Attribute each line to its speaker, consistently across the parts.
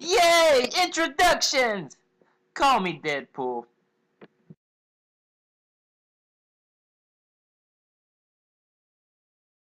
Speaker 1: Yay! Introductions! Call me Deadpool.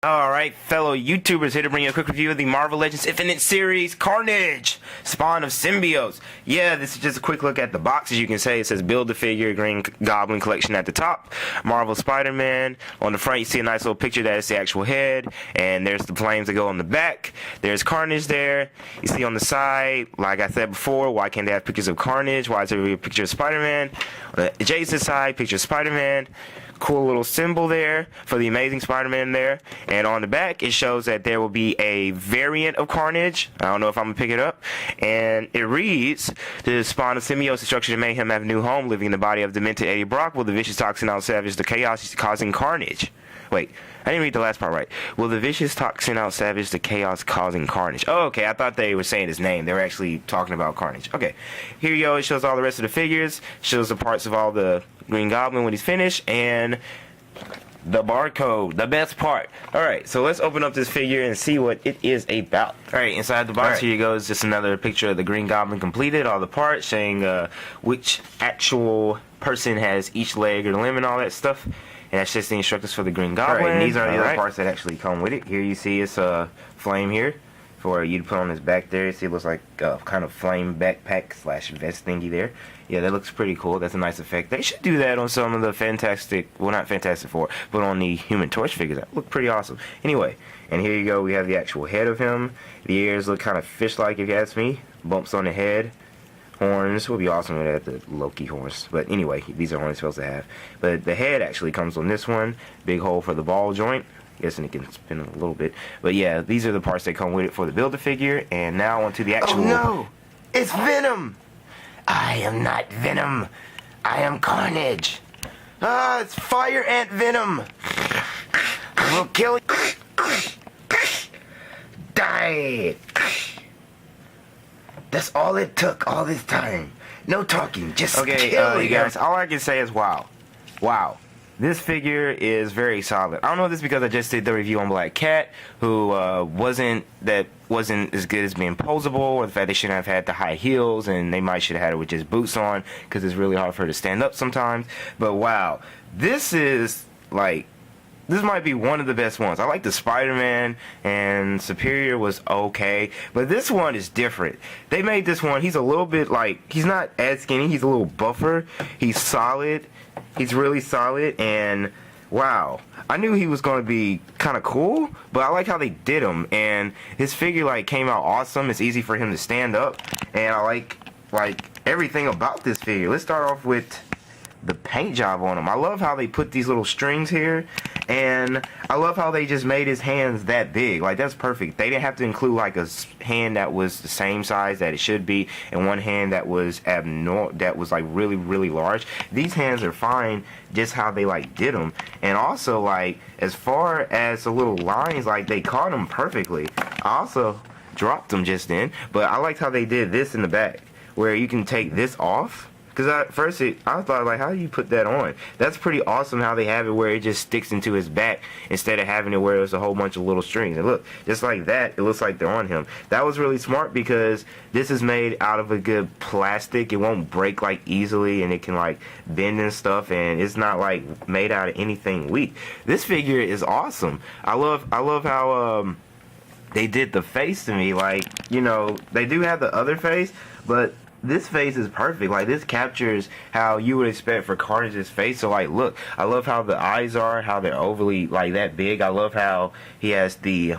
Speaker 2: Alright, fellow YouTubers, here to bring you a quick review of the Marvel Legends Infinite Series Carnage, Spawn of Symbiotes. Yeah, this is just a quick look at the box. As you can see, it says Build-A-Figure Green Goblin Collection at the top, Marvel Spider-Man. On the front, you see a nice little picture that is the actual head, and there's the flames that go on the back. There's Carnage there. You see on the side, like I said before, why can't they have pictures of Carnage? Why is there a picture of Spider-Man? On the adjacent side, picture of Spider-Man. Cool little symbol there for the Amazing Spider-Man there. And on the back, it shows that there will be a variant of Carnage. I don't know if I'm going to pick it up. And it reads, the spawn of symbiotes destruction and mayhem have a new home, living in the body of demented Eddie Brock. Will the vicious toxin out savage the chaos causing carnage? Wait, I didn't read the last part right. Will the vicious toxin out savage the chaos causing carnage? Oh, okay, I thought they were saying his name. They were actually talking about Carnage. Okay, here you go. It shows all the rest of the figures. Shows the parts of all the Green Goblin when he's finished. And the barcode, the best part. Alright, so let's open up this figure and see what it is about. Alright, inside the box, here you go, is just another picture of the Green Goblin completed, all the parts, saying which actual person has each leg or limb and all that stuff. And that's just the instructions for the Green Goblin. Alright, these are the other parts that actually come with it. Here you see it's a flame here for you to put on his back there. You see it looks like a kind of flame backpack slash vest thingy there. Yeah, that looks pretty cool. That's a nice effect. They should do that on some of the Fantastic, well, not Fantastic Four, but on the Human Torch figures. That look pretty awesome. Anyway, and here you go. We have the actual head of him. The ears look kind of fish-like, if you ask me. Bumps on the head. Horns would be awesome with the Loki horns. But anyway, these are only supposed to have. But the head actually comes on this one. Big hole for the ball joint. Guessing it can spin a little bit. But yeah, these are the parts that come with it for the Build-A-Figure. And now onto the actual... Oh no! It's Venom! I am not Venom. I am Carnage. Ah, it's Fire Ant Venom. I will kill you. Die. That's all it took all this time. No talking, just kill you guys. All I can say is wow. Wow. This figure is very solid. I don't know if this is because I just did the review on Black Cat, who wasn't as good as being posable, or the fact they shouldn't have had the high heels, and they might should have had it with just boots on, because it's really hard for her to stand up sometimes. But wow, this is like... This might be one of the best ones. I like the Spider-Man and Superior was okay, but this one is different. They made this one, he's a little bit like, he's not as skinny, he's a little buffer. He's solid. He's really solid, and wow. I knew he was going to be kind of cool, but I like how they did him, and his figure like came out awesome. It's easy for him to stand up, and I like everything about this figure. Let's start off with the paint job on him. I love how they put these little strings here, and I love how they just made his hands that big. Like, that's perfect. They didn't have to include like a hand that was the same size that it should be, and one hand that was abnormal, that was like really, really large. These hands are fine just how they like did them. And also, like, as far as the little lines, like, they caught them perfectly. I also dropped them just then, but I liked how they did this in the back, where you can take this off. Because at first I thought, like, how do you put that on? That's pretty awesome how they have it where it just sticks into his back instead of having it where there's a whole bunch of little strings. And look, just like that, it looks like they're on him. That was really smart because this is made out of a good plastic. It won't break, like, easily, and it can, like, bend and stuff, and it's not, like, made out of anything weak. This figure is awesome. I love how they did the face to me. Like, you know, they do have the other face, but this face is perfect. Like, this captures how you would expect for Carnage's face. So, like, look, I love how the eyes are, how they're overly, like, that big. I love how he has the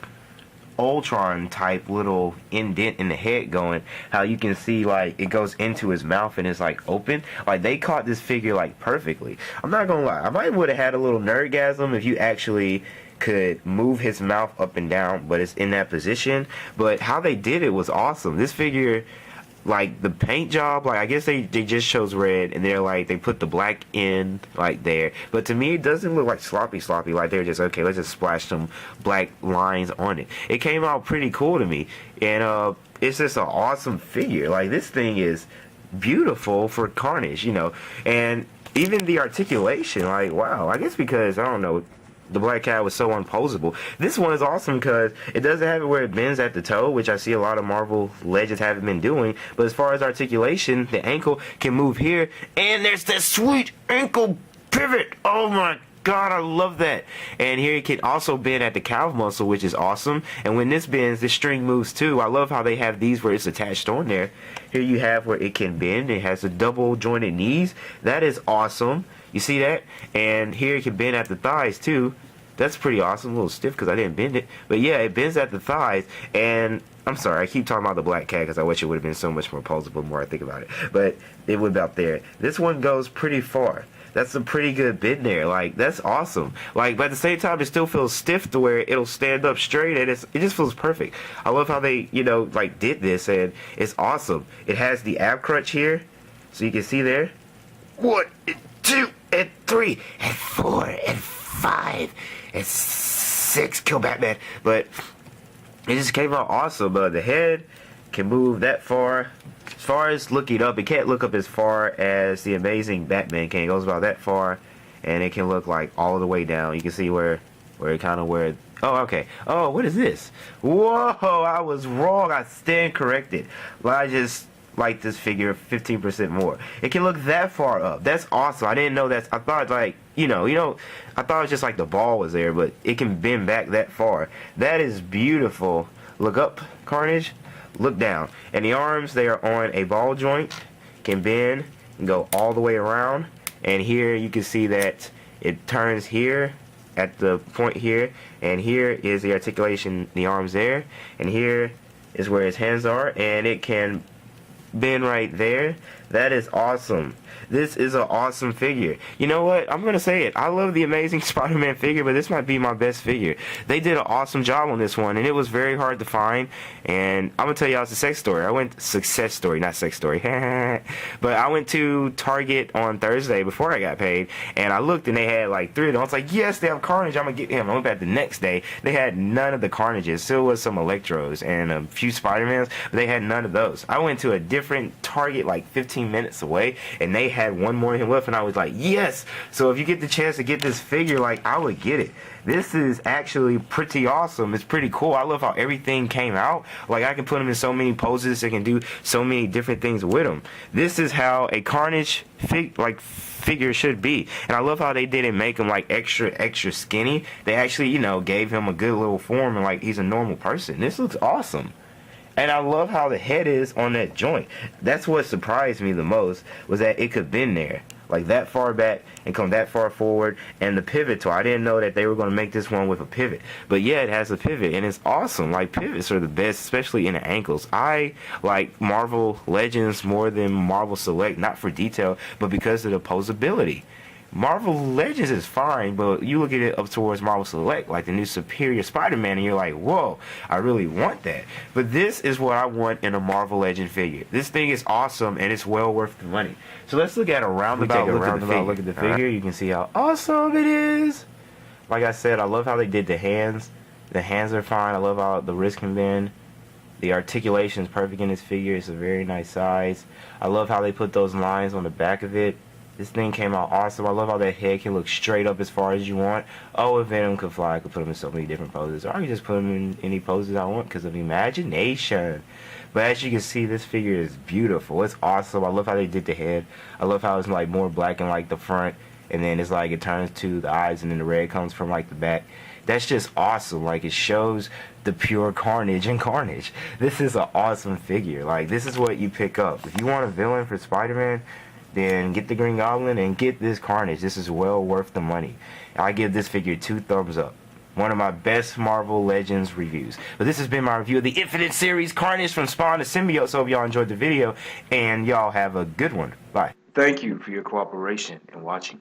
Speaker 2: Ultron type little indent in the head going. How you can see, like, it goes into his mouth and it's, like, open. Like, they caught this figure, like, perfectly. I'm not gonna lie. I might would have had a little nerdgasm if you actually could move his mouth up and down, but it's in that position. But how they did it was awesome. This figure... Like, the paint job, like, I guess they just chose red, and they're like, they put the black in, like, there. But to me, it doesn't look like sloppy, like they're just, okay, let's just splash some black lines on it. It came out pretty cool to me, and, it's just an awesome figure. Like, this thing is beautiful for Carnage, you know, and even the articulation, like, wow, I guess because, I don't know, the Black Cat was so unposable. This one is awesome because it doesn't have it where it bends at the toe, which I see a lot of Marvel Legends haven't been doing. But as far as articulation, the ankle can move here, and there's that sweet ankle pivot. Oh my God, I love that. And here it can also bend at the calf muscle, which is awesome. And when this bends, the string moves too. I love how they have these where it's attached on there. Here you have where it can bend. It has the double jointed knees. That is awesome. You see that? And here it can bend at the thighs too. That's pretty awesome. A little stiff because I didn't bend it. But yeah, it bends at the thighs. And I'm sorry, I keep talking about the Black Cat because I wish it would have been so much more posable the more I think about it. But it would be out there. This one goes pretty far. That's a pretty good bend there. Like, that's awesome. Like, but at the same time, it still feels stiff to where it'll stand up straight, and it just feels perfect. I love how they, you know, like, did this, and it's awesome. It has the ab crutch here, so you can see there. 1, and 2, and 3, and 4, and 5, and 6. Kill Batman. But it just came out awesome. The head can move that far. As far as looking up, it can't look up as far as the Amazing Batman can. It goes about that far, and it can look like all the way down. You can see where it kind of where. Oh, okay. Oh, what is this? Whoa, I was wrong. I stand corrected. I just like this figure 15% more. It can look that far up. That's awesome. I didn't know that. I thought like I thought it was just like the ball was there, but it can bend back that far. That is beautiful. Look up, Carnage. Look down. And the arms, they are on a ball joint, can bend and go all the way around. And here you can see that it turns here at the point here, and here is the articulation, the arms there, and here is where his hands are, and it can bend right there. That is awesome. This is an awesome figure. You know what? I'm going to say it. I love the Amazing Spider-Man figure, but this might be my best figure. They did an awesome job on this one, and it was very hard to find. And I'm going to tell y'all it's a success story, not sex story. But I went to Target on Thursday before I got paid, and I looked, and they had like 3 of them. I was like, yes, they have Carnage. I'm going to get him. I went back the next day. They had none of the Carnages. Still was some Electros and a few Spider-Mans, but they had none of those. I went to a different Target like 15 minutes away, and they had one more than left, and I was like, yes. So if you get the chance to get this figure, like, I would get it. This is actually pretty awesome. It's pretty cool. I love how everything came out. Like, I can put them in so many poses. I can do so many different things with them. This is how a Carnage figure should be. And I love how they didn't make him like extra skinny. They actually, gave him a good little form, and like he's a normal person. This looks awesome. And I love how the head is on that joint. That's what surprised me the most, was that it could bend there, like that far back and come that far forward. And the pivot tool, I didn't know that they were going to make this one with a pivot. But yeah, it has a pivot, and it's awesome. Like, pivots are the best, especially in the ankles. I like Marvel Legends more than Marvel Select, not for detail, but because of the posability. Marvel Legends is fine, but you look at it up towards Marvel Select, like the new Superior Spider-Man, and you're like, whoa, I really want that. But this is what I want in a Marvel Legend figure. This thing is awesome, and it's well worth the money. So let's look at a roundabout look at the figure. Right. You can see how awesome it is. Like I said, I love how they did the hands. The hands are fine. I love how the wrist can bend. The articulation is perfect in this figure. It's a very nice size. I love how they put those lines on the back of it. This thing came out awesome. I love how that head can look straight up as far as you want. Oh, if Venom could fly, I could put him in so many different poses. Or I could just put him in any poses I want because of imagination. But as you can see, this figure is beautiful. It's awesome. I love how they did the head. I love how it's like more black and like the front. And then it's like it turns to the eyes, and then the red comes from like the back. That's just awesome. Like, it shows the pure Carnage in Carnage. This is an awesome figure. Like, this is what you pick up. If you want a villain for Spider-Man, then get the Green Goblin and get this Carnage. This is well worth the money. I give this figure 2 thumbs up. One of my best Marvel Legends reviews. But this has been my review of the Infinite Series Carnage from Spawn to Symbiote. So hope y'all enjoyed the video, and y'all have a good one. Bye.
Speaker 1: Thank you for your cooperation in watching.